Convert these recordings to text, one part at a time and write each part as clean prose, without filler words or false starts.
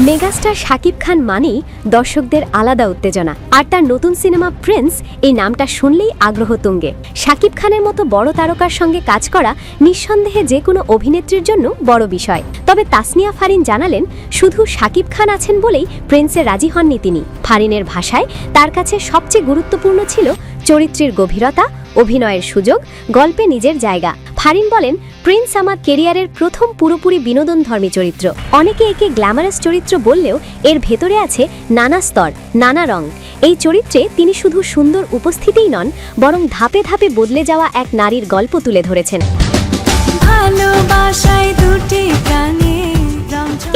Megastar Shakib Khan মানেই দর্শকদের আলাদা উত্তেজনা, আর তার নতুন সিনেমা প্রিন্স এই নামটা শুনলেই আগ্রহ তুঙ্গে। শাকিব খানের মতো বড় তারকার সঙ্গে কাজ করা নিঃসন্দেহে যে কোনো অভিনেত্রীর জন্য বড় বিষয়। তবে তাসনিয়া ফারিন জানালেন, শুধু শাকিব খান আছেন বলেই প্রিন্সে রাজি হননি তিনি। ফারিনের ভাষায় তার কাছে সবচেয়ে গুরুত্বপূর্ণ ছিল চরিত্রের গভীরতা, অভিনয়ের সুযোগ, গল্পে নিজের জায়গা। ফারিন বলেন, প্রিন্স আমার কেরিয়ারের প্রথম পুরোপুরি বিনোদনধর্মী চরিত্র। অনেকে একে গ্ল্যামারাস চরিত্র বললেও এর ভেতরে আছে নানা স্তর, নানা রং। এই চরিত্রে তিনি শুধু সুন্দর উপস্থিতিই নন, বরং ধাপে ধাপে বদলে যাওয়া এক নারীর গল্প তুলে ধরেছেন।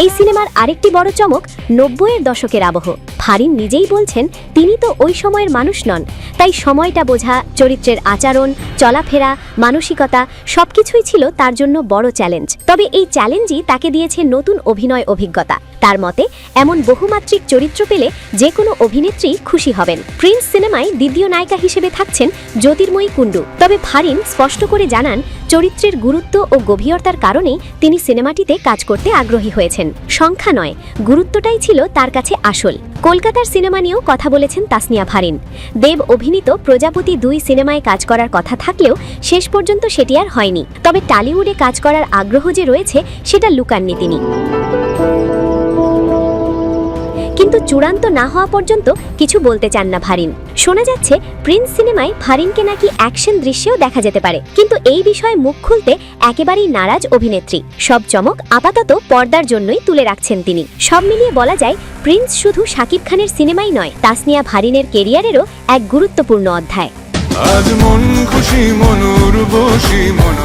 এই সিনেমার আরেকটি বড় চমক 90-এর দশকের আবহ। ফারিন নিজেই বলছেন, তিনি তো ওই সময়ের মানুষ নন, তাই সময়টা বোঝা, চরিত্রের আচরণ, চলাফেরা, মানসিকতা সবকিছুই ছিল তার জন্য বড় চ্যালেঞ্জ। তবে এই চ্যালেঞ্জই তাকে দিয়েছে নতুন অভিনয় অভিজ্ঞতা। তার মতে, এমন বহুমাত্রিক চরিত্র পেলে যে কোনো অভিনেত্রী খুশি হবেন। প্রিন্স সিনেমায় দ্বিতীয় নায়িকা হিসেবে থাকছেন জ্যোতির্ময়ী কুণ্ডু। তবে ফারিন স্পষ্ট করে জানান, চরিত্রের গুরুত্ব ও গভীরতার কারণেই তিনি সিনেমাটিতে কাজ করতে আগ্রহী হয়েছেন। সংখ্যা নয়, গুরুত্বটাই ছিল তার কাছে আসল। কলকাতার সিনেমা নিয়েও কথা বলেছেন তাসনিয়া ফারিন। দেব অভিনীত প্রজাপতি 2 সিনেমায় কাজ করার কথা থাকলেও শেষ পর্যন্ত সেটি আর হয়নি। তবে টলিউডে কাজ করার আগ্রহ যে রয়েছে সেটা লুকাননি তিনি। কিন্তু চূড়ান্ত না হওয়া পর্যন্ত কিছু বলতে চান না ফারিন। শোনা যাচ্ছে, প্রিন্স সিনেমায় ফারিনকে নাকি অ্যাকশন দৃশ্যেও দেখা যেতে পারে। কিন্তু এই বিষয়ে মুখ খুলতে একেবারেই নারাজ অভিনেত্রী। সব চমক আপাতত পর্দার জন্যই তুলে রাখছেন তিনি। সব মিলিয়ে বলা যায়, প্রিন্স শুধু শাকিব খানের সিনেমাই নয়, তাসনিয়া ফারিনের কেরিয়ারেরও এক গুরুত্বপূর্ণ অধ্যায়। আজ মন খুশি, মন উর্বশী, মন